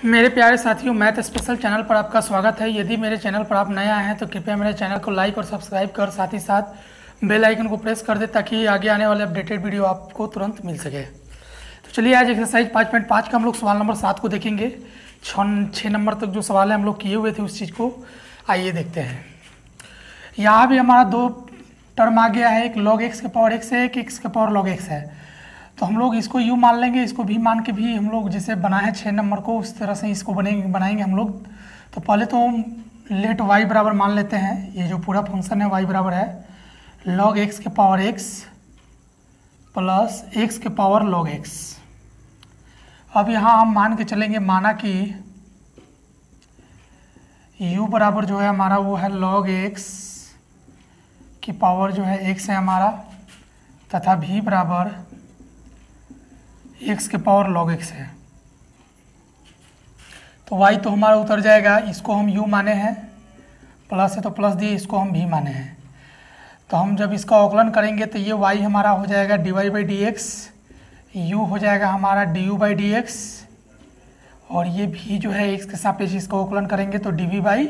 मेरे प्यारे साथियों, मैथ स्पेशल चैनल पर आपका स्वागत है। यदि मेरे चैनल पर आप नया हैं तो कृपया मेरे चैनल को लाइक और सब्सक्राइब कर साथ ही साथ बेल आइकन को प्रेस कर दे ताकि आगे आने वाले अपडेटेड वीडियो आपको तुरंत मिल सके। तो चलिए आज एक्सरसाइज 5.5 का हम लोग सवाल नंबर 7 को देखेंगे। 6 नंबर तक जो सवाल है हम लोग किए हुए थे उस चीज़ को आइए देखते हैं। यहाँ भी हमारा दो टर्म आ गया है, एक log x के पावर x है, एक x के पावर log x है। तो हम लोग इसको u मान लेंगे, इसको भी मान के भी हम लोग जैसे बनाए 6 नंबर को उस तरह से इसको बनाएंगे हम लोग। तो पहले तो लेट y बराबर मान लेते हैं। ये जो पूरा फंक्शन है y बराबर है log x के पावर x प्लस x के पावर log x। अब यहाँ हम मान के चलेंगे, माना कि u बराबर जो है हमारा वो है log x की पावर जो है x है हमारा, तथा v बराबर x के पावर log x है। तो y तो हमारा उतर जाएगा, इसको हम u माने हैं, प्लस है तो प्लस दिए, इसको हम v माने हैं। तो हम जब इसका अवकलन करेंगे तो ये y हमारा हो जाएगा dy by d x, u हो जाएगा हमारा du बाई डी एक्स, और ये v जो है x के सापेक्ष इसका अवकलन करेंगे तो dv बाई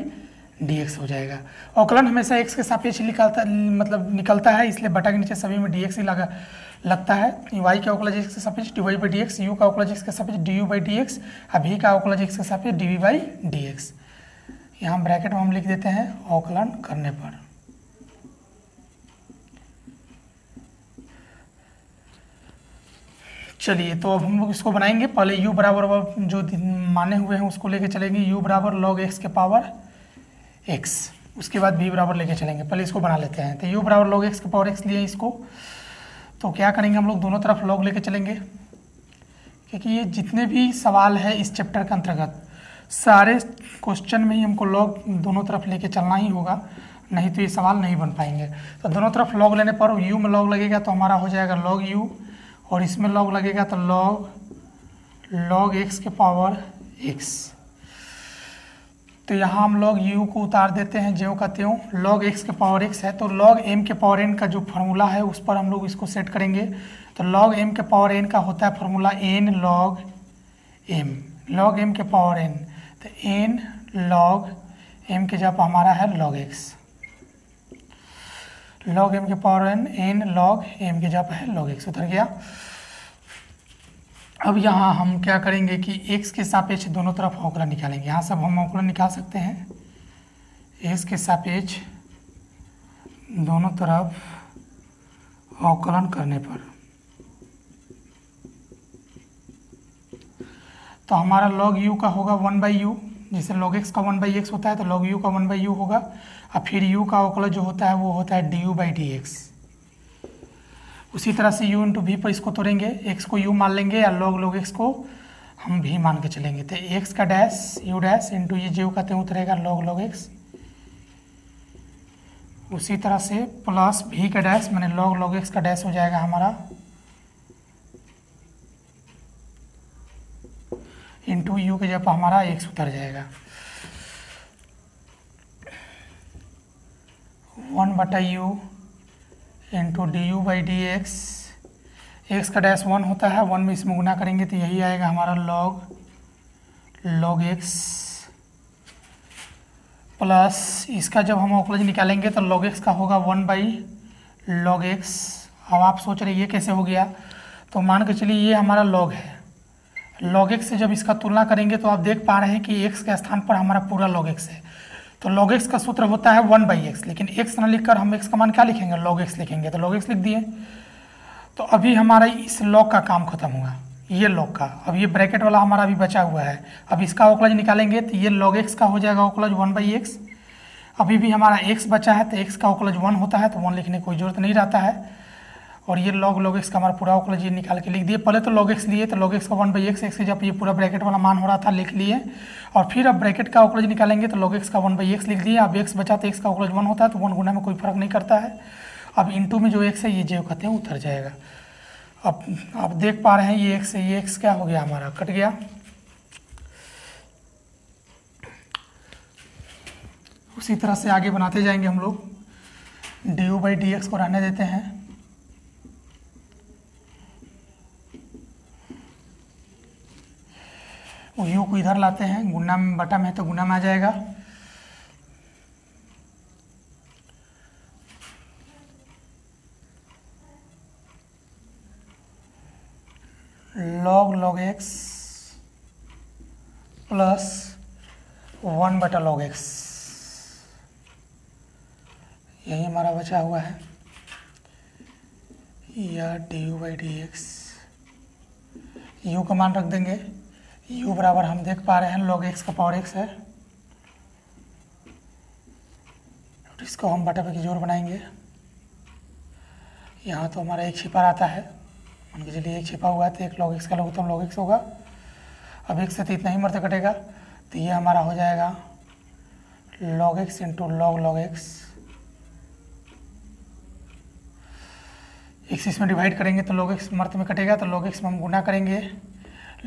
डी एक्स हो जाएगा। अवकलन हमेशा x के सापेक्ष निकलता है, इसलिए बटा के नीचे सभी में dx ही लगता है। y का अवकलज x के सापेक्ष dy by d x, u का अवकलज x के सापेक्ष du बाई डी एक्स, अब v का अवकलज x के सापेक्ष dv बाई डी एक्स। यहाँ ब्रैकेट में हम लिख देते हैं अवकलन करने पर। चलिए तो अब हम लोग इसको बनाएंगे। पहले u बराबर जो माने हुए हैं उसको लेके चलेंगे, u बराबर log x के पावर x, उसके बाद v बराबर लेके चलेंगे। पहले इसको बना लेते हैं। तो u बराबर log x के पावर x लिए इसको, तो क्या करेंगे हम लोग दोनों तरफ log लेके चलेंगे, क्योंकि ये जितने भी सवाल है इस चैप्टर के अंतर्गत सारे क्वेश्चन में ही हमको log दोनों तरफ लेके चलना ही होगा, नहीं तो ये सवाल नहीं बन पाएंगे। तो दोनों तरफ log लेने पर u में log लगेगा तो हमारा हो जाएगा log u, और इसमें log लगेगा तो log x के पावर x। तो यहाँ हम log u को उतार देते हैं ज्यों का त्यों, log x के पावर x है तो log m के पावर n का जो फार्मूला है उस पर हम लोग इसको सेट करेंगे। तो log m के पावर n का होता है formula n log m, log m के पावर n, तो n log m के जब हमारा है log x, log m के पावर n log m के जब है log x, उतर गया। अब यहाँ हम क्या करेंगे कि x के सापेक्ष दोनों तरफ अवकलन निकालेंगे। यहाँ सब हम अवकलन निकाल सकते हैं, x के सापेक्ष दोनों तरफ अवकलन करने पर। तो हमारा log u का होगा 1/u, जिसे log x का 1/x होता है तो log u का 1/u होगा। और फिर u का अवकलन जो होता है वो होता है du बाई डी एक्स। उसी तरह से u इंटू v पर इसको तोड़ेंगे, x को u मान लेंगे या log x को हम v मान के चलेंगे। तो x का डैश u डैश इंटू ये जो का त्यों उतरेगा log x, उसी तरह से प्लस v का डैश मैंने log x का डैश हो जाएगा हमारा इंटू u के जब हमारा x उतर जाएगा 1/u into du by d x. X का डैश 1 होता है, 1 में इसमें गुना करेंगे तो यही आएगा हमारा log x, प्लस इसका जब हम अवकलज निकालेंगे तो log x का होगा 1/log x। अब आप सोच रहे ये कैसे हो गया, तो मान के चलिए ये हमारा log है, log x से जब इसका तुलना करेंगे तो आप देख पा रहे हैं कि x के स्थान पर हमारा पूरा log x है। तो log x का सूत्र होता है 1/x, लेकिन x ना लिखकर हम x का मान क्या लिखेंगे, log x लिखेंगे। तो log x लिख दिए। तो अभी हमारा इस log का काम खत्म हुआ, ये log का। अब ये ब्रैकेट वाला हमारा अभी बचा हुआ है, अब इसका अवकलज निकालेंगे तो ये log x का हो जाएगा अवकलज 1/x। अभी भी हमारा x बचा है तो x का अवकलज 1 होता है, तो 1 लिखने की कोई जरूरत नहीं रहता है। और ये log x का हमारा पूरा अवकलज ये निकाल के लिख दिए। पहले तो log x लिए तो log x का 1/x, x जब ये पूरा ब्रैकेट वाला मान हो रहा था लिख लिए, और फिर अब ब्रैकेट का अवकलज निकालेंगे तो log x का 1/x लिख दिए। अब x बचा तो x का अवकलज 1 होता है, तो 1 गुना में कोई फर्क नहीं करता है। अब इंटू में जो x है ये जो कहते हैं उतर जाएगा। अब आप देख पा रहे हैं ये x है, ये x क्या हो गया हमारा कट गया। उसी तरह से आगे बनाते जाएंगे हम लोग, du बाई डी एक्स को रहने देते हैं, यू को इधर लाते हैं, गुना में बटा में है तो गुना में आ जाएगा। log x plus 1/log x, यही हमारा बचा हुआ है, या du/dx। u का मान रख देंगे, u बराबर हम देख पा रहे हैं log x का पावर x है, और इसको हम बटा पे की जोड़ बनाएंगे। यहाँ तो हमारा एक छिपा रहता है, मान के चलिए एक छिपा हुआ है तो एक log x का लघुत्तम log x होगा। अब x से तो इतना ही मरते कटेगा, तो ये हमारा हो जाएगा log x into log x। x इसमें डिवाइड करेंगे तो log x मर्त में कटेगा, तो log x में हम गुना करेंगे,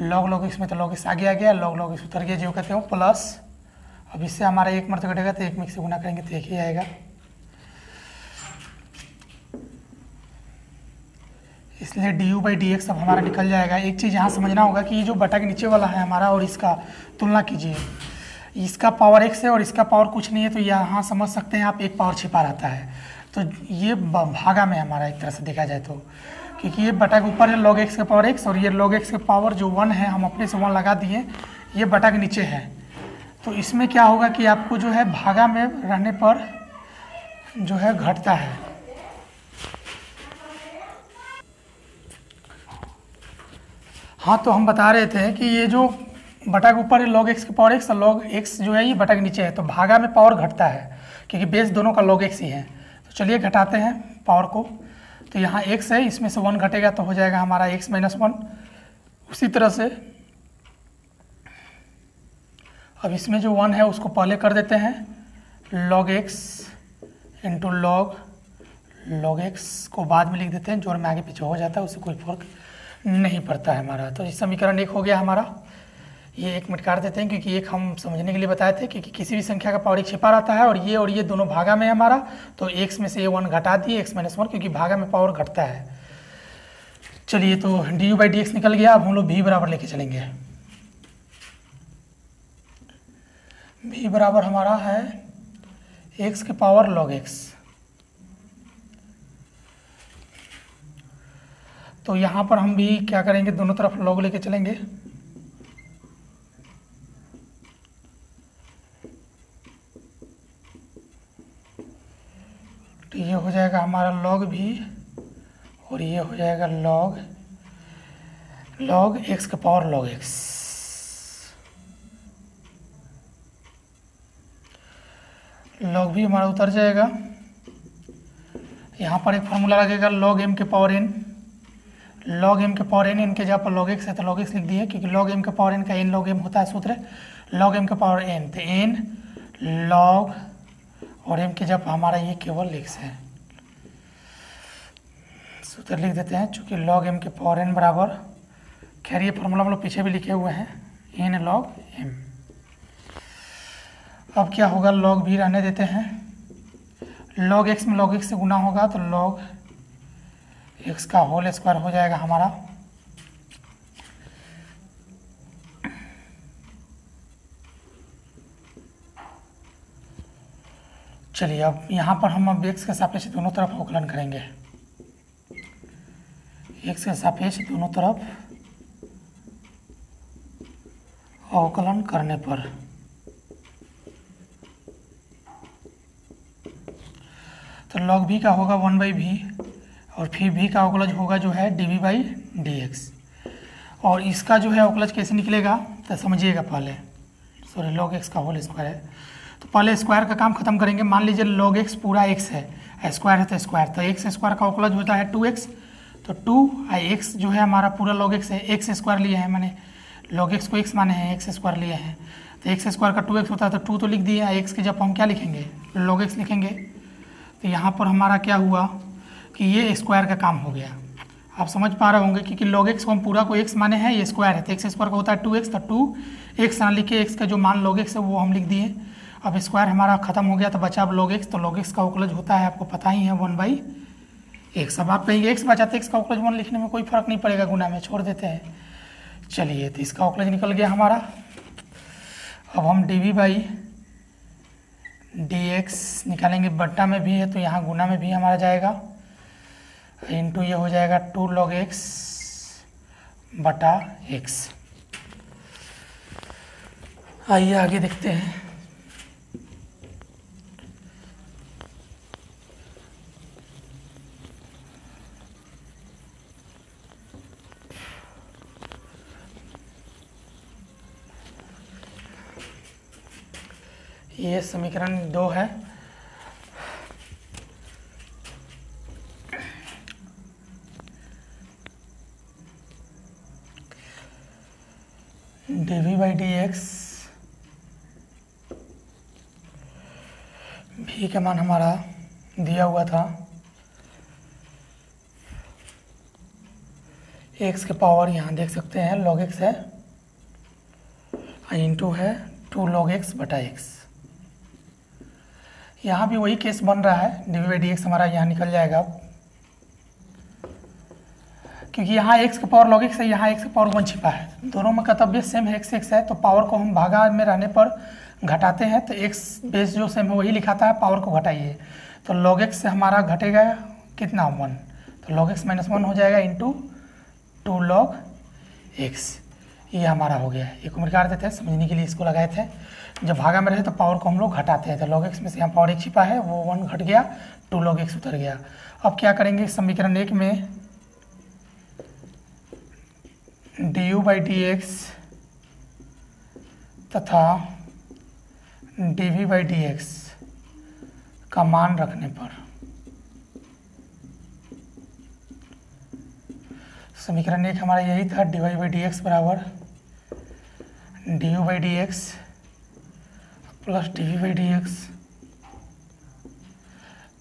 log x में तो log x आगे आ गया, log x उतर गया जो कहते हो, प्लस अब इससे हमारा एक मर्त कटेगा तो एक में से गुना करेंगे तो एक ही आएगा। इसलिए du/dx अब हमारा निकल जाएगा। एक चीज़ यहाँ समझना होगा कि ये जो बटा के नीचे वाला है हमारा और इसका तुलना कीजिए, इसका पावर x है और इसका पावर कुछ नहीं है, तो यहाँ समझ सकते हैं आप एक पावर छिपा रहता है, तो ये भागा में हमारा एक तरह से देखा जाए तो, क्योंकि ये बटा के ऊपर है log x का पावर x और ये log x का पावर जो 1 है हम अपने से 1 लगा दिए, ये बटा के नीचे है। तो इसमें क्या होगा कि आपको जो है भागा में रहने पर जो है घटता है। हाँ, तो हम बता रहे थे कि ये जो बटा के ऊपर है log x का पावर x और log x जो है ये बटा के नीचे है, तो भागा में पावर घटता है क्योंकि बेस दोनों का log x ही है। तो चलिए घटाते हैं पावर को, तो यहाँ x है, इसमें से 1 घटेगा तो हो जाएगा हमारा x - 1। उसी तरह से अब इसमें जो 1 है उसको पहले कर देते हैं log x into log x को बाद में लिख देते हैं, जोड़ में आगे पीछे हो जाता है, उससे कोई फर्क नहीं पड़ता है हमारा। तो इस समीकरण 1 हो गया हमारा, ये 1 मिनट काट देते हैं क्योंकि एक हम समझने के लिए बताए थे कि किसी भी संख्या का पावर 1 छिपा रहता है और ये दोनों भागा में है हमारा, तो x में से ये 1 घटा दिए x - 1 क्योंकि भागा में पावर घटता है। चलिए, तो du/dx निकल गया। अब हम लोग v बराबर लेके चलेंगे। v बराबर हमारा है x के पावर log x। तो यहाँ पर हम भी क्या करेंगे, दोनों तरफ log लेके चलेंगे। तो ये हो जाएगा हमारा log v और ये हो जाएगा log x का power log x। log v हमारा उतर जाएगा। यहाँ पर एक फार्मूला लगेगा log m के पावर n, log m के पावर n, इनके जगह पर log x है तो log x लिख दिए क्योंकि log m के पावर n का n log m होता है सूत्र, log m के पावर n, तो n log और m के जगह पर हमारा ये केवल x है, सूत्र लिख देते हैं चूँकि log m के पावर n बराबर, खैर ये फार्मूला हम लोग पीछे भी लिखे हुए हैं, n log m। अब क्या होगा, log भी रहने देते हैं, log x में log x से गुना होगा तो log x का होल स्क्वायर हो जाएगा हमारा। चलिए, अब यहाँ पर हम अब x के सापेक्ष दोनों तरफ अवकलन करेंगे। x के सापेक्ष दोनों तरफ अवकलन करने पर तो log v का होगा 1/v और फिर v का अवकलज होगा जो है dv/dx। और इसका जो है अवकलज कैसे निकलेगा तो समझिएगा पहले, सॉरी log x का होल स्क्वायर है, तो पहले स्क्वायर का काम खत्म करेंगे। मान लीजिए log x पूरा x है, स्क्वायर है तो स्क्वायर, तो x स्क्वायर का अवकलज होता है 2x, तो 2x जो है हमारा पूरा log x है, x स्क्वायर लिए हैं, मैंने log x को x माने हैं, x स्क्वायर लिए हैं, तो x स्क्वायर का 2x होता है तो 2 तो लिख दिए, x के जब हम क्या लिखेंगे log x लिखेंगे। तो यहाँ पर हमारा क्या हुआ कि ये स्क्वायर का काम हो गया। आप समझ पा रहे होंगे क्योंकि log x को हम पूरा को x माने हैं, ये स्क्वायर है, तो x स्क्वायर का होता है 2x, तो 2x ना लिखे, x का जो मान log x है वो हम लिख दिए। अब स्क्वायर हमारा खत्म हो गया तो बचा अब log x, तो log x का अवकलज होता है आपको पता ही है 1/x। अब आप कहेंगे x बचा तो x का अवकलज 1 लिखने में कोई फर्क नहीं पड़ेगा, गुना में छोड़ देते हैं। चलिए, तो इसका अवकलज निकल गया हमारा। अब हम डी बाई डी एक्स निकालेंगे। बट्टा में भी है तो यहाँ गुना में भी हमारा जाएगा, इंटू ये हो जाएगा 2 log x बटा x। आइए आगे देखते हैं। ये समीकरण 2 है। डी बाई डी एक्स भी का मान हमारा दिया हुआ था x के पावर, यहाँ देख सकते हैं log x है, इंटू है 2 log x बटा x। यहाँ भी वही केस बन रहा है, डी बाई डी एक्स हमारा यहाँ निकल जाएगा, क्योंकि यहाँ x का पावर log x है, यहाँ x का पावर 1 छिपा है। दोनों में कर्तव्य सेम है, x है, तो पावर को हम भागा में रहने पर घटाते हैं, तो x बेस जो सेम है वही लिखाता है, पावर को घटाइए तो log x से हमारा घटेगा कितना 1, तो log x माइनस 1 हो जाएगा इंटू 2 log x। ये हमारा हो गया। एक उम्मीदवार देते हैं, समझने के लिए इसको लगाए थे। जब भागा में रहे तो पावर को हम लोग घटाते हैं, तो log x में से यहाँ पावर 1 छिपा है, वो 1 घट गया, 2 log x उतर गया। अब क्या करेंगे, समीकरण 1 में du बाई डी एक्स तथा dv बाई डी एक्स का मान रखने पर समीकरण 1 हमारा यही था, dy बाई डी एक्स बराबर du by d x plus dv by d x.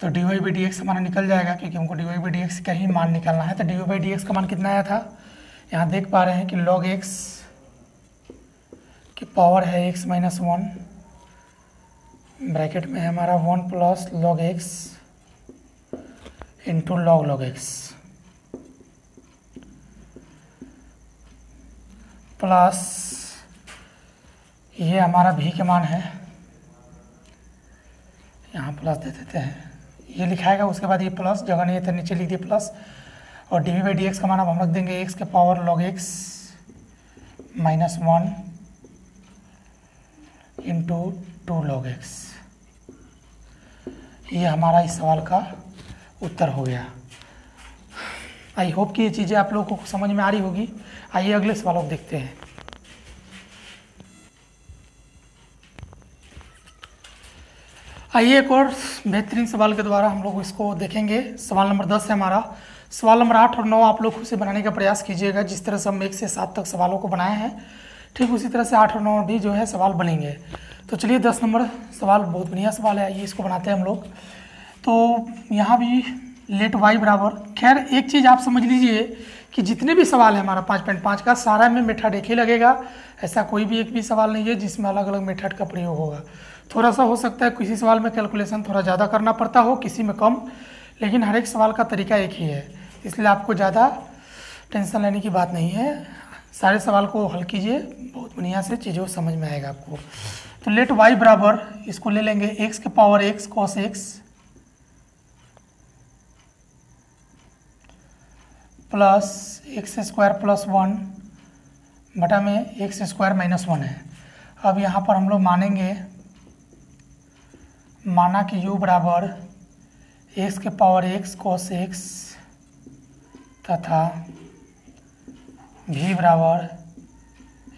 तो dy बाई डी एक्स हमारा निकल जाएगा, क्योंकि हमको dy बाई डी एक्स का ही मान निकालना है। तो dy बाई डी एक्स का मान कितना आया था, यहाँ देख पा रहे हैं कि log x की पावर है x माइनस 1, ब्रैकेट में है हमारा 1 plus log x into log x plus ये हमारा भी के मान है, यहाँ प्लस दे देते हैं, ये लिखाएगा, उसके बाद ये प्लस, जगह नहीं है तो नीचे लिख दिए प्लस, और डी बाई डी एक्स का मान अब हम रख देंगे x के power log x minus 1 into 2 log x। ये हमारा इस सवाल का उत्तर हो गया। आई होप कि ये चीज़ें आप लोगों को समझ में आ रही होगी। आइए अगले सवालों को देखते हैं। आइए एक और बेहतरीन सवाल के द्वारा हम लोग इसको देखेंगे। सवाल नंबर 10 है हमारा। सवाल नंबर 8 और 9 आप लोग खुद से बनाने का प्रयास कीजिएगा। जिस तरह से हम 1 से 7 तक सवालों को बनाए हैं, ठीक उसी तरह से 8 और 9 भी जो है सवाल बनेंगे। तो चलिए 10 नंबर सवाल बहुत बढ़िया सवाल है, आइए इसको बनाते हैं हम लोग। तो यहाँ भी लेट y बराबर, खैर एक चीज़ आप समझ लीजिए कि जितने भी सवाल है हमारा 5.5 का, सारा में मेथड एक ही लगेगा। ऐसा कोई भी एक भी सवाल नहीं है जिसमें अलग अलग मेथड का प्रयोग होगा। थोड़ा सा हो सकता है किसी सवाल में कैलकुलेशन थोड़ा ज़्यादा करना पड़ता हो, किसी में कम, लेकिन हर एक सवाल का तरीका एक ही है, इसलिए आपको ज़्यादा टेंशन लेने की बात नहीं है। सारे सवाल को हल कीजिए, बहुत बढ़िया से चीज़ों समझ में आएगा आपको। तो लेट y बराबर, इसको ले लेंगे x के power x cos x plus x square plus 1 बटा में एक्स स्क्वायर माइनस 1 है। अब यहाँ पर हम लोग मानेंगे, माना कि u बराबर x के पावर x cos x तथा v बराबर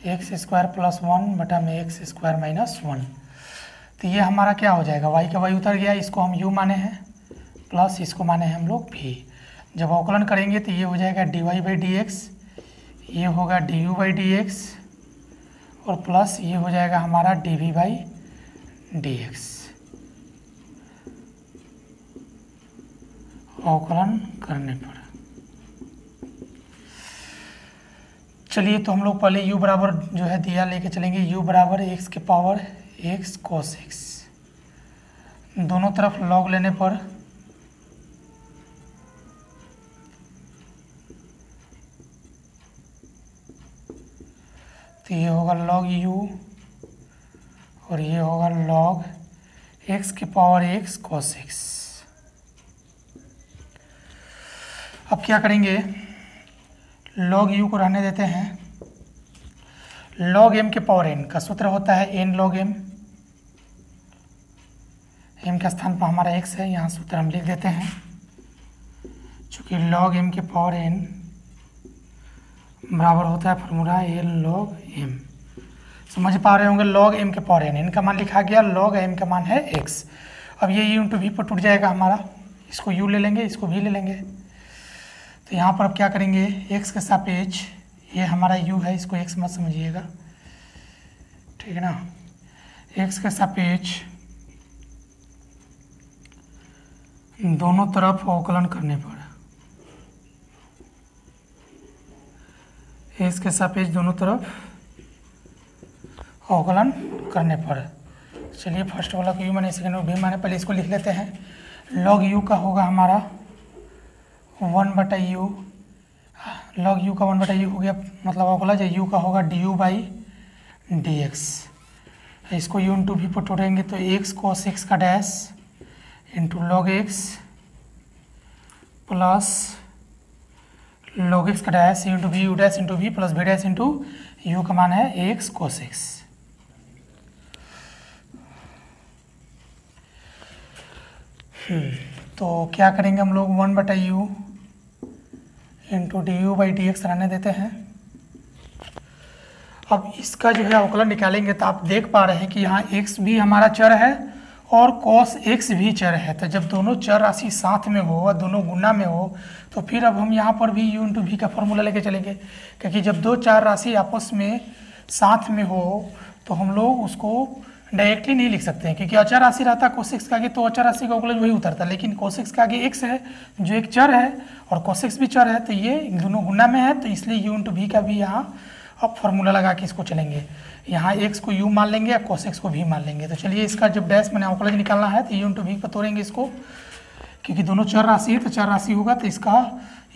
एक्स स्क्वायर प्लस 1 बटा में एक्स स्क्वायर माइनस 1। तो ये हमारा क्या हो जाएगा, y का y उतर गया, इसको हम u माने हैं, प्लस इसको माने हैं हम लोग v। जब अवकलन करेंगे तो ये हो जाएगा dy बाई डी एक्स, ये होगा du बाई डी एक्स, और प्लस ये हो जाएगा हमारा dv बाई डी एक्स। अवकलन करने पर चलिए, तो हम लोग पहले u बराबर जो है दिया लेके चलेंगे, u बराबर x के पावर x cos x, दोनों तरफ log लेने पर तो ये होगा log u और ये होगा log x की पावर x cos x। अब क्या करेंगे, log u को रहने देते हैं। log m के पावर n का सूत्र होता है n log m। m के स्थान पर हमारा x है, यहाँ सूत्र हम लिख देते हैं। चूँकि log m के पावर n बराबर होता है फॉर्मूला n log m। समझ पा रहे होंगे, log m के पावर n का मान लिखा गया, log m का मान है x। अब ये u इंटू वी पर टूट जाएगा हमारा, इसको u ले लेंगे, इसको v ले लेंगे। तो यहाँ पर अब क्या करेंगे, x के सापेक्ष, ये हमारा u है, इसको x मत समझिएगा, ठीक है ना। x के सापेक्ष दोनों तरफ अवकलन करने पर, x के सापेक्ष दोनों तरफ अवकलन करने पर, चलिए फर्स्ट वाला को u माने, सेकेंड वाला v माने, पहले इसको लिख लेते हैं। log u का होगा हमारा 1/u, log u का 1/u हो गया, मतलब अवकलन जो u का होगा du/dx। इसको u इंटू v पर तोड़ेंगे तो x cos x का dash into log x plus log x का dash into v u dash into v plus v dash into u का मान है x cos x। तो क्या करेंगे हम लोग, 1/u इंटू du/dx रहने देते हैं। अब इसका जो है अवकलन निकालेंगे तो आप देख पा रहे हैं कि यहाँ x भी हमारा चर है और cos x भी चर है। तो जब दोनों चर राशि साथ में हो और दोनों गुना में हो तो फिर अब हम यहाँ पर भी u इंटू v का फॉर्मूला लेके चलेंगे, क्योंकि जब दो चार राशि आपस में साथ में हो तो हम लोग उसको डायरेक्टली नहीं लिख सकते हैं, क्योंकि अचर राशि रहता है cos x का आगे तो अचर राशि का अवकलन वही उतरता है। लेकिन cos x का आगे x है जो एक चर है और cos x भी चर है, तो ये दोनों गुना में है, तो इसलिए u इंटू v का भी यहाँ अब फॉर्मूला लगा के इसको चलेंगे। यहाँ x को u मान लेंगे या cos x को v मान लेंगे। तो चलिए इसका जब डैश मैंने अवकलन निकालना है तो u इंटू v पर तोड़ेंगे इसको, क्योंकि दोनों चर राशि है तो चर राशि होगा तो इसका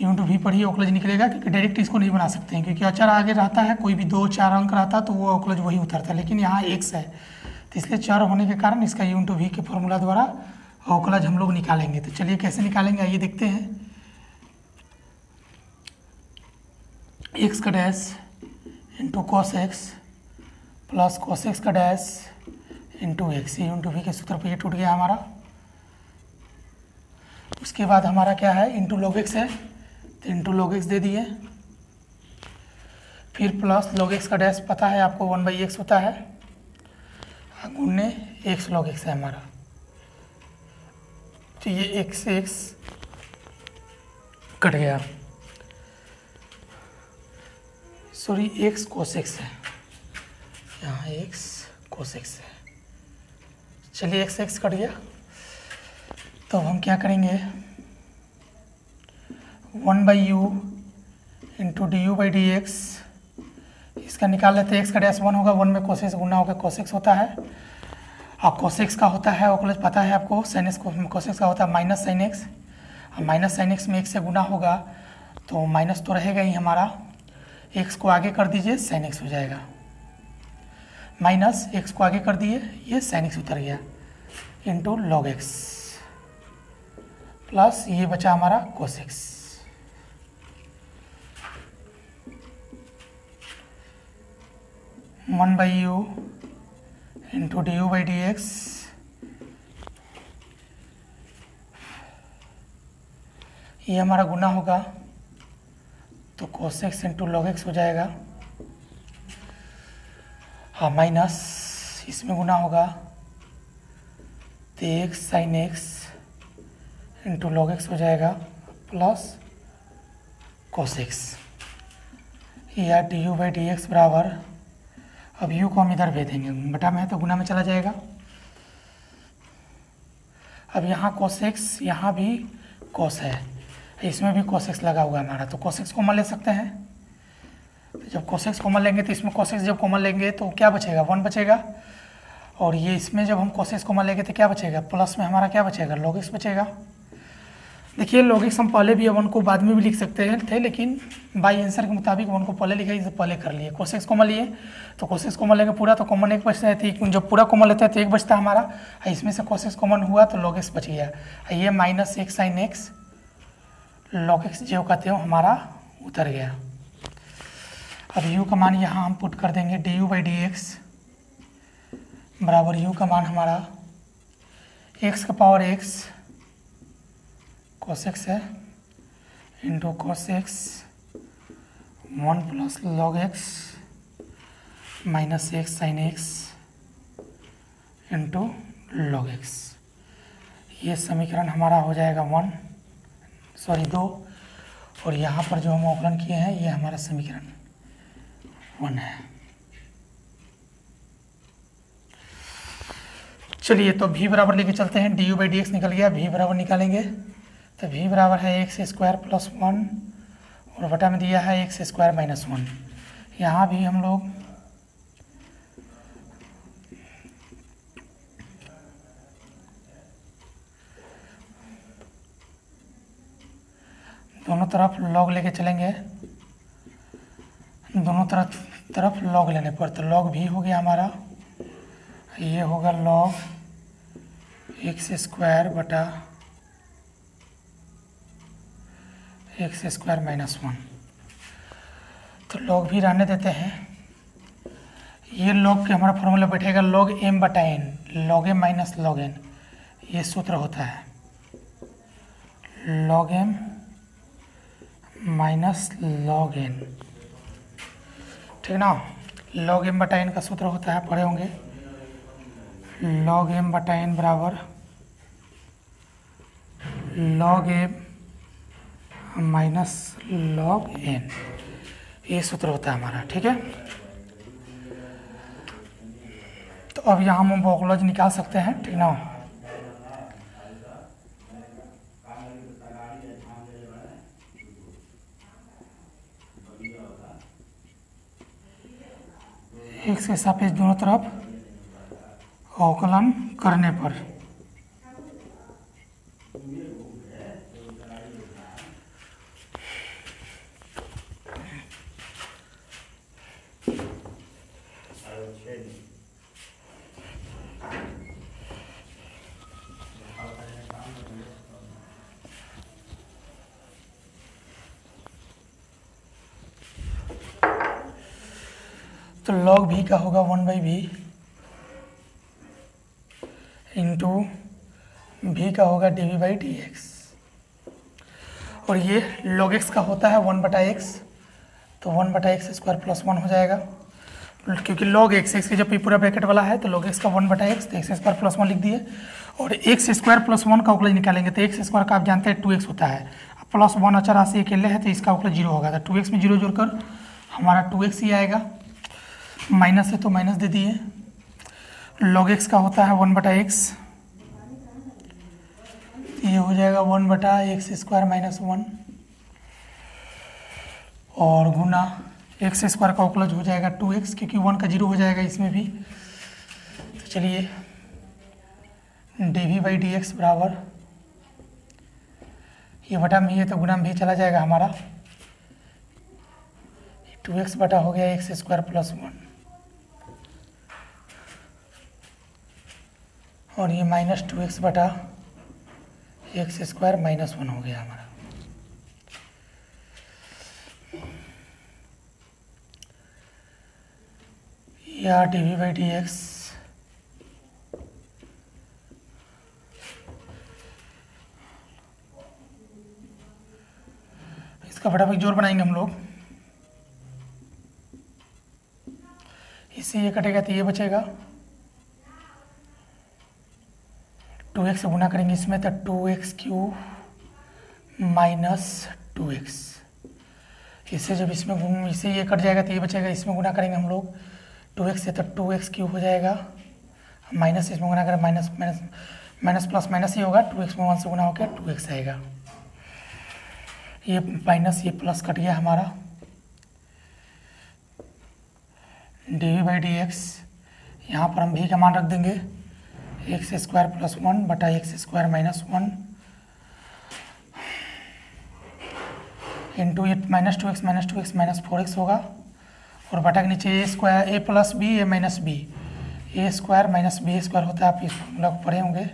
u इंटू v पर ही अवकलन निकलेगा, क्योंकि डायरेक्ट इसको नहीं बना सकते हैं, क्योंकि अचर आगे रहता है, कोई भी दो चार अंक रहता है तो वो अवकलन वही उतरता है। लेकिन यहाँ x है तो इसलिए चर होने के कारण इसका u इंटू v के फॉर्मूला द्वारा अवकलन हम लोग निकालेंगे। तो चलिए कैसे निकालेंगे आइए देखते हैं। x का dash into cos x plus cos x का dash into x, u into v के सूत्र पर ये टूट गया हमारा। उसके बाद हमारा क्या है, इंटू log x है तो इंटू log x दे दिए, फिर प्लस log x का डैश पता है आपको 1/x होता है, गुणने x log x है हमारा। तो ये x से x कट गया, सॉरी x cos x है, यहाँ x cos x है। चलिए x x कट गया, तो हम क्या करेंगे, 1/u इंटू du/dx, इसका निकाल लेते हैं। x का डैश 1 होगा, 1 में cos x गुना होकर cos x होता है, और cos x का होता है अवकलन पता है आपको, sin x cos x का होता है minus sin x, minus sin x में x से गुना होगा तो माइनस तो रहेगा ही हमारा, x को आगे कर दीजिए sin x हो जाएगा, माइनस x को आगे कर दिए ये sin x उतर गया, इंटू log x प्लस ये बचा हमारा cos x। One by you into du/dx, ये हमारा गुना होगा तो cos x into log x हो जाएगा, हाँ माइनस इसमें गुना होगा तो x sin x into log x हो जाएगा प्लस cos x, या du/dx बराबर, अब u को हम इधर भेज देंगे, बटा में है तो गुना में चला जाएगा। अब यहाँ cos x, यहाँ भी cos है, इसमें भी cos x लगा हुआ है हमारा, तो cos x कॉमन ले सकते हैं। तो जब cos x कॉमन लेंगे तो इसमें cos x जब कॉमन लेंगे तो क्या बचेगा, 1 बचेगा, और ये इसमें जब हम cos x कॉमन लेंगे तो क्या बचेगा, प्लस में हमारा क्या बचेगा, log x बचेगा। देखिए log x हम पहले भी 1 को बाद में भी लिख सकते हैं थे, लेकिन बाई आंसर के मुताबिक 1 को पहले लिखा, इसे पहले कर लिए। cos x कॉमन लिए तो cos x कॉमन लेंगे पूरा, तो कॉमन एक बचता है, तो जब पूरा कॉमन लेते हैं तो एक बचता है हमारा, इसमें से cos x कॉमन हुआ तो log x बच गया। ये माइनस एक साइन एक्स log x जो कहते हो हमारा उतर गया। अब u का मान यहाँ हम पुट कर देंगे, du बाई डी एक्स बराबर u का मान हमारा x का पावर x cos x है into cos x 1 plus log x minus x sine x into log x। ये समीकरण हमारा हो जाएगा 2, और यहाँ पर जो हम अवकलन किए हैं ये हमारा समीकरण 1 है। चलिए तो v बराबर लेके चलते हैं, du बाई डी एक्स निकल गया, v बराबर निकालेंगे तो v बराबर है एक्स स्क्वायर प्लस 1 और बटा में दिया है एक्स स्क्वायर माइनस 1। यहाँ भी हम लोग दोनों तरफ log लेके चलेंगे, दोनों तरफ log लेने पर तो log भी हो गया हमारा, ये होगा log एक्स स्क्वायर बटा एक्स स्क्वायर माइनस 1। तो log भी रहने देते हैं, ये log के हमारा फॉर्मूला बैठेगा log m बटा n, log m minus log n, ये सूत्र होता है log m minus log n, ठीक ना। log m बटा n का सूत्र होता है, पढ़े होंगे, log m बटा n बराबर log m minus log n, ये सूत्र होता है हमारा, ठीक है। तो अब यहाँ हम बहुपद निकाल सकते हैं, ठीक ना। x के सापेक्ष दोनों तरफ अवकलन करने पर तो log v का होगा 1/v इंटू v का होगा dv बाई डी एक्स, और ये log x का होता है 1/x, तो 1/x स्क्वायर प्लस 1 हो जाएगा, क्योंकि log x के जब भी पूरा ब्रैकेट वाला है तो log x का 1/x, तो x स्क्वायर प्लस 1 लिख दिए, और x स्क्वायर प्लस 1 का अवकलन निकालेंगे तो x स्क्वायर का आप जानते हैं 2x होता है, प्लस 1 अचर राशि अकेले है तो इसका अवकलन 0 होगा, तो 2x में 0 जोड़कर हमारा 2x ही आएगा, माइनस है तो माइनस दे दिए। log x का होता है 1/x, ये हो जाएगा 1/x स्क्वायर माइनस 1, और गुना x स्क्वायर का अवकलज हो जाएगा 2x, क्योंकि 1 का 0 हो जाएगा इसमें भी। तो चलिए dv बाई डी एक्स बराबर, ये बटा में है तो गुना में भी चला जाएगा हमारा, 2x बटा हो गया एक्स स्क्वायर प्लस 1, और ये माइनस 2x बटा एक्स स्क्वायर माइनस 1 हो गया हमारा। या dv बाई डी एक्स इसका फटाफट जोड़ बनाएंगे हम लोग, इससे ये कटेगा तो ये बचेगा, 2x से गुना करेंगे इसमें तो 2x क्यूब माइनस 2x, इससे जब इसमें इससे ये कट जाएगा तो ये बचेगा, इसमें गुना करेंगे हम लोग 2x से तो 2x क्यूब हो जाएगा, माइनस इसमें गुना करें minus minus minus plus minus ही होगा, 2x में 1 से गुना होकर 2x आएगा, ये माइनस ये प्लस कट गया हमारा, डी बाई डी एक्स, यहाँ पर हम भी का मान रख देंगे एक्स स्क्वायर प्लस 1 बटा एक्स स्क्वायर माइनस 1, इंटू ये -2x -4x होगा, और बटा के नीचे ए स्क्वायर ए प्लस बी ए माइनस बी, ए स्क्वायर माइनस बी स्क्वायर होता है। आप इस फॉर्मूला को पढ़े होंगे।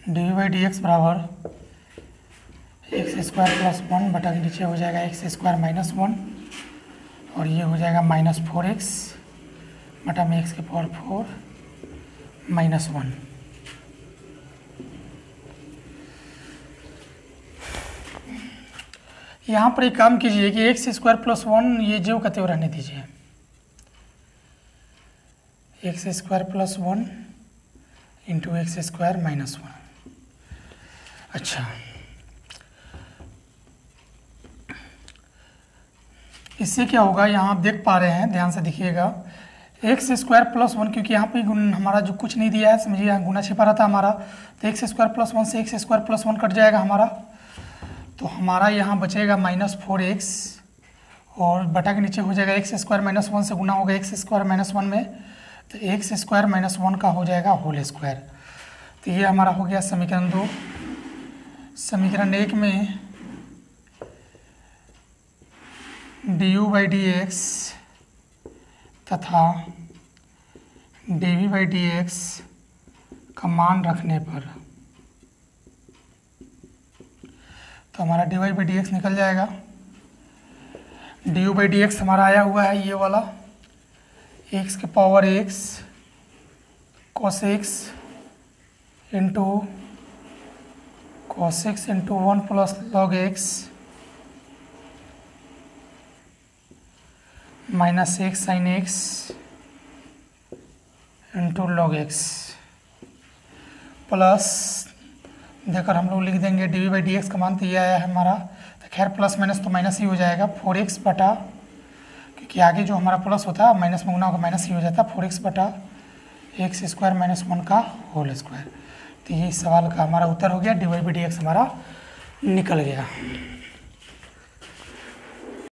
dv/dx बराबर x² + 1 बटा के नीचे हो जाएगा x² - 1, और ये हो जाएगा -4x बटा में x⁴ -1। यहाँ पर एक काम कीजिए कि x² + 1 ये जो कहते हुए रहने दीजिए, x² + 1 इंटू x² - 1। अच्छा, इससे क्या होगा, यहाँ आप देख पा रहे हैं, ध्यान से देखिएगा, x² + 1, क्योंकि यहाँ पे हमारा जो कुछ नहीं दिया है, समझिए यहाँ गुना छिपा रहता हमारा, तो x² + 1 से x² + 1 कट जाएगा हमारा, तो हमारा यहाँ बचेगा -4x, और बटा के नीचे हो जाएगा x² - 1 से गुना होगा x² - 1 में, तो x² - 1 का हो जाएगा होल स्क्वायर। तो ये हमारा हो गया समीकरण 2। समीकरण 1 में du/dx तथा dv/dx का मान रखने पर तो हमारा dy/dx निकल जाएगा। du/dx हमारा आया हुआ है ये वाला x⁴ x cos x into cos x into 1 + log x minus x sin x into log x plus, देखकर हम लोग लिख देंगे dv/dx का मान तो ये आया है हमारा, तो खैर प्लस माइनस तो माइनस ही हो जाएगा, 4x बटा, क्योंकि आगे जो हमारा प्लस होता है माइनस में गुना होगा माइनस ही हो जाता है, 4x बटा x² - 1 का होल स्क्वायर। तो ये सवाल का हमारा उत्तर हो गया, dv/dx हमारा निकल गया।